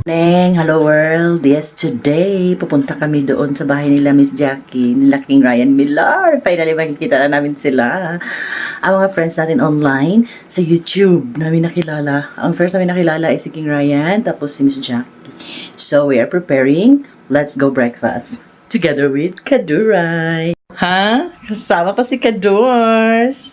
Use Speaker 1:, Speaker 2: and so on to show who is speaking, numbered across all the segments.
Speaker 1: Neng, hello world. Yes, today pupunta kami doon sa bahay nila Miss Jackie, nila King Ryan Millar. Finally makikita na namin sila. Ang mga friends natin online sa YouTube namin nakilala. Ang first namin nakilala ay si King Ryan, tapos si Miss Jackie. So we are preparing. Let's go breakfast together with Kaduray. Ha? Kasama pa si Kadors.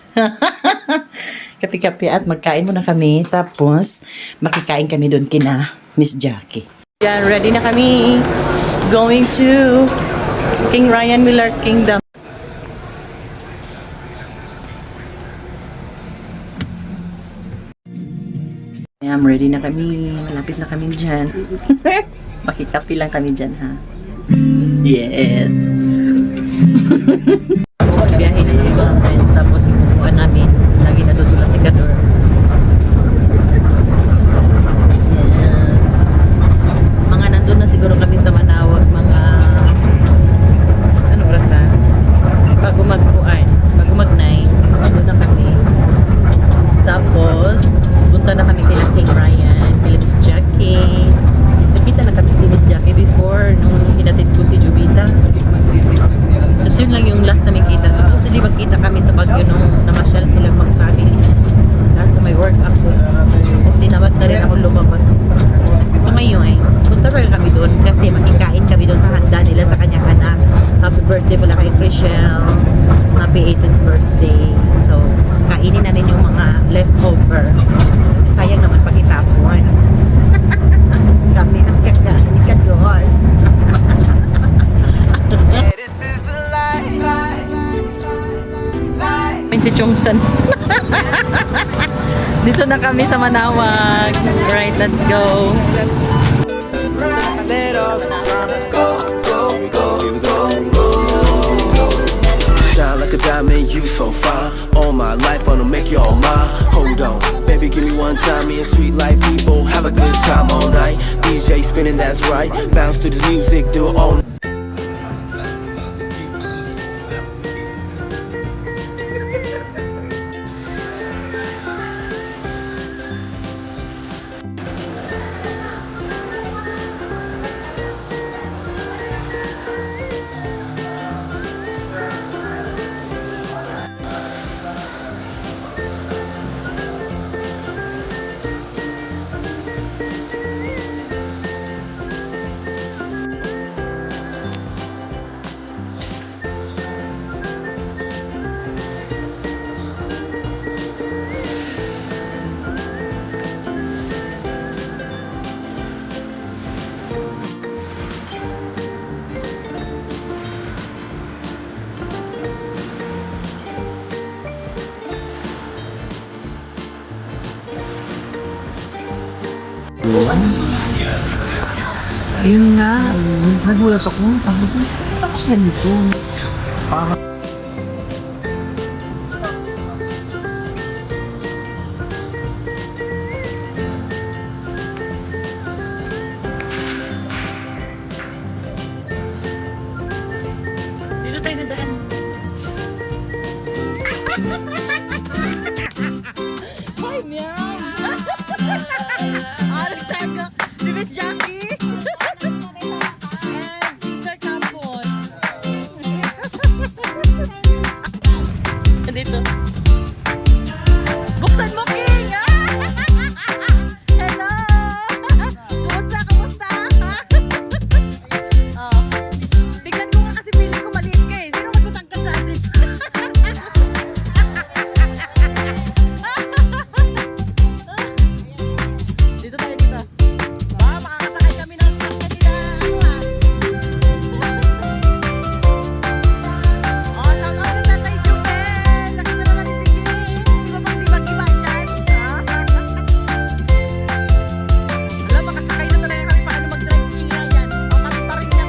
Speaker 1: Kapi-kapi at magkain muna kami. Tapos makikain kami doon kina Miss Jackie. Yan, ready na kami. Going to King Ryan Millar's Kingdom. Yan, ready na kami. Malapit na kami dyan. Makikapi lang kami dyan, ha? Yes. Biyahe na kami mga friends. Tapos ipupuan namin. Lagi natutula si Kadors. Nandun na siguro kami sa Manawag mga anong oras na? Bago mag-9 nandun na kami. Tapos punta na kami kila King Ryan, kila Miss Jackie. Nagkita na kami kila Miss Jackie before nung hinatid ko si Jubita. Tapos yun lang yung last na may kita. Supposedly magkita kami sa Baguio nung namasyal silang mag-family. Kaso may work ako. Tapos tinabas na rin ako lumabas. So ngayon, punta talaga kami doon kasi makikain kami doon sa handa nila sa kanyang anak. Happy birthday pala kay Chriselle. Happy 18th birthday. So, kainin namin yung mga leftover. Kasi sayang naman pag itapon. Kami ang kakain ni Kados. Si Chongsan. Dito na kami sa Manawag. Right, let's go.
Speaker 2: Shine like a diamond, you so fine. All my life, wanna make you all mine. Hold on, baby, give me one time. Me and sweet life people have a good time all night. DJ spinning, that's right. Bounce to this music, do it all night.
Speaker 1: Ayun nga, nagulat ako. Sabi ko, bakit ganito? Parang dito tayo nadaan. Ay, niyan! Aral tayo si Miss Jackie! And Cesar Campos. Dito. Buksan mo, King! Hello! Kumusta? Kumusta? Oh. Tignan ko nga kasi feeling ko maliit ka eh. Sino mas matangkad sa atin? Dito tayo dito. Makakasakay kami ng sasakyan nila. Oh, shout out sa Tatay Jubel. Nakita na namin si King. Iba pang diba-diba dyan. Alam, makasakay na talaga kami paano mag-drive si King Ryan. O, kami pa rin yan.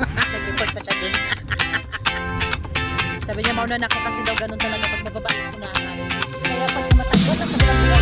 Speaker 1: Nag-report na siya dun. Sabi niya, mauna na ako kasi daw ganun talaga pag nababa ko na. Kaya pag matagod at nababa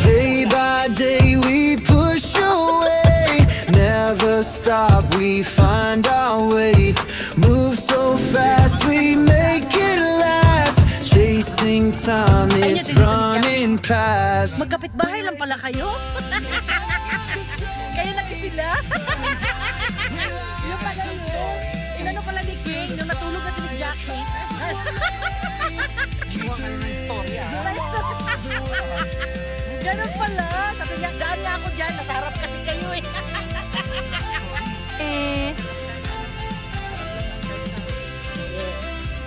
Speaker 2: Day by day we push away, never stop, we find our way.
Speaker 3: Move so fast, we make it last. Chasing time, it's running past.
Speaker 1: Magkapit-bahay lang pala kayo? Kayo na sila? Yung pala yun. Inano pala ni King, nung natulog na si Miss Jackie. Kinuha kayo ng istorya. Ganun pala. Sabi niya, daan niya ako dyan. Nasa harap kasi kayo eh.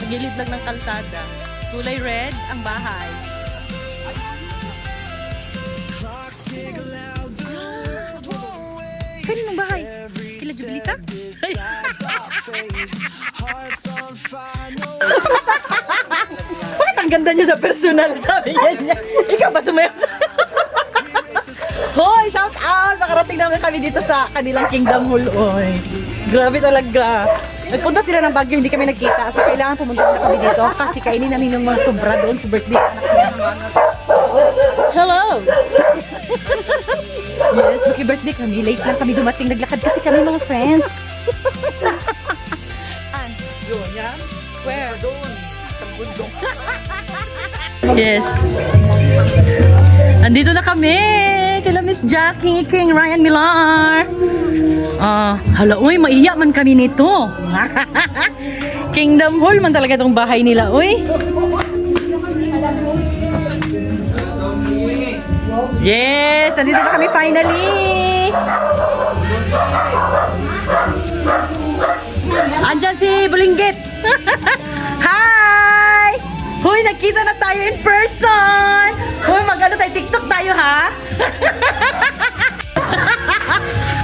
Speaker 1: Sa gilid lang ng kalsada. Kulay red ang bahay. Kaninong bahay? Kila Jubilita? Bakit ang ganda niyo sa personal? Sabi niya. Ikaw ba tumayo sa... Hoy, shout out! Nakarating namin kami dito sa kanilang Kingdom Hall. Oy, grabe talaga. Nagpunta sila ng Baguio, hindi kami nagkita. So kailangan pumunta na kami dito kasi kainin namin ng mga sobra doon sa birthday anak niya. Hello! Yes, maki-birthday kami. Late lang kami dumating. Naglakad kasi kami mga friends.
Speaker 4: Yun, yan.
Speaker 1: Where?
Speaker 4: Doon. Sa bundok.
Speaker 1: Yes. Andito na kami. Kila Miss Jackie, King Ryan Millar. Hala, uy, maiyak man kami nito. Kingdom Hall man talaga itong bahay nila, uy. Yes, andito na kami finally. Andyan si Bulinggit. Hi! Hoy, nagkita na tayo in person. Hoy, mag-ano tayo, TikTok tayo, ha?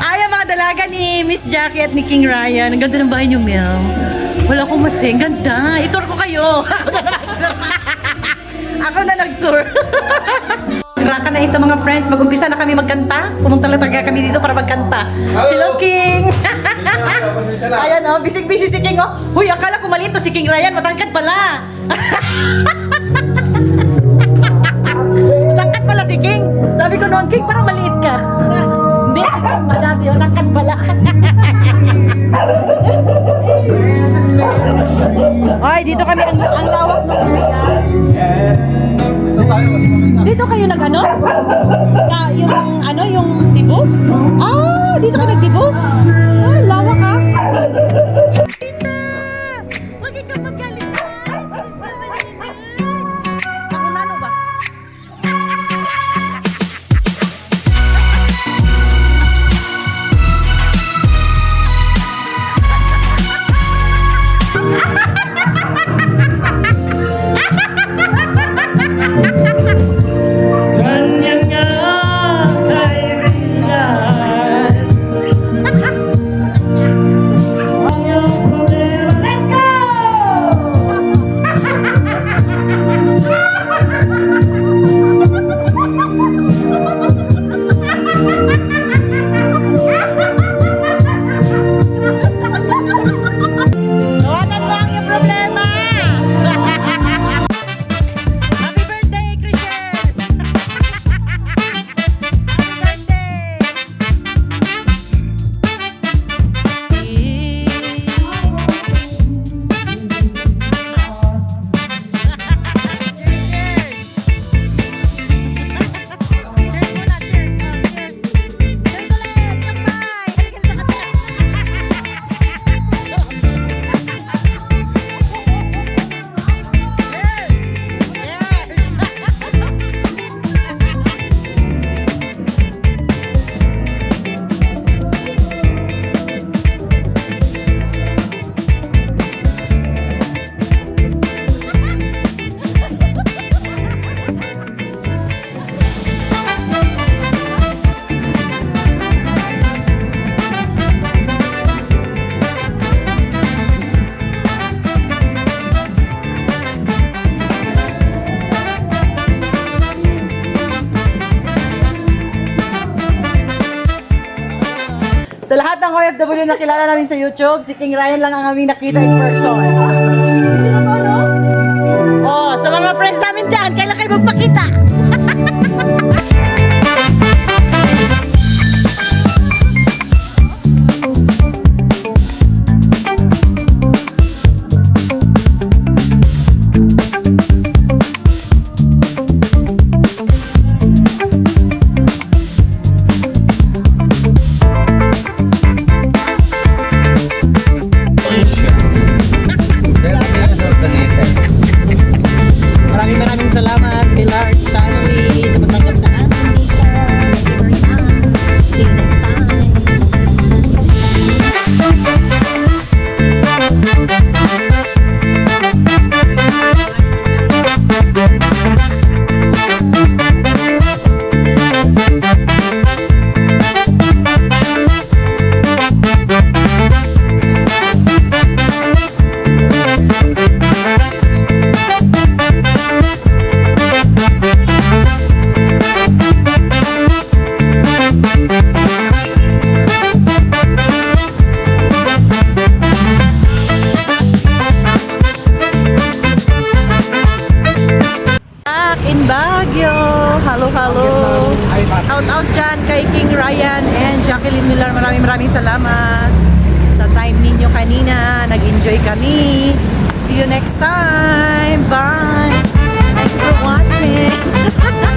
Speaker 1: Ay, ang mga dalaga ni Miss Jackie at ni King Ryan. Ang ganda ng bahay niyo, Mel. Wala akong masing. Ganda. Itur ko kayo. Ako na nag-tour. Kraka na ito mga friends. Mag-umpisa na kami magkanta. Pumunta lang talaga kami dito para magkanta. Hello, King! Ayan, oh. Bisig-bisig si King, oh. Huy, akala ko malito si King Ryan. Matangkad pala. Matangkad pala si King. Sabi ko noon, King, parang maliit ka. Hindi, madati yun. Matangkad pala. Ay, dito kami ang lawak ng area. Dito kayo nag-ano? Yung ano, yung dibo? Ah, dito kayo nagdibo? Ah, lawak ha? Tita! Huwag ka magalit ha? Ako nano ba? Ganyan nga kaibigan. Ayaw problema. Let's go! Tawanan mo ang iyong problema. Happy birthday, Christian! Sa lahat ng OFW na kilala namin sa YouTube, si King Ryan lang ang aming nakita in person. Hindi na to, no? Oh, sa mga friends namin dyan, kailan kayo magpakita? naman kay King Ryan and Jacqueline Miller. Maraming salamat sa time ninyo kanina. Nag-enjoy kami. See you next time. Bye. Thank you for watching.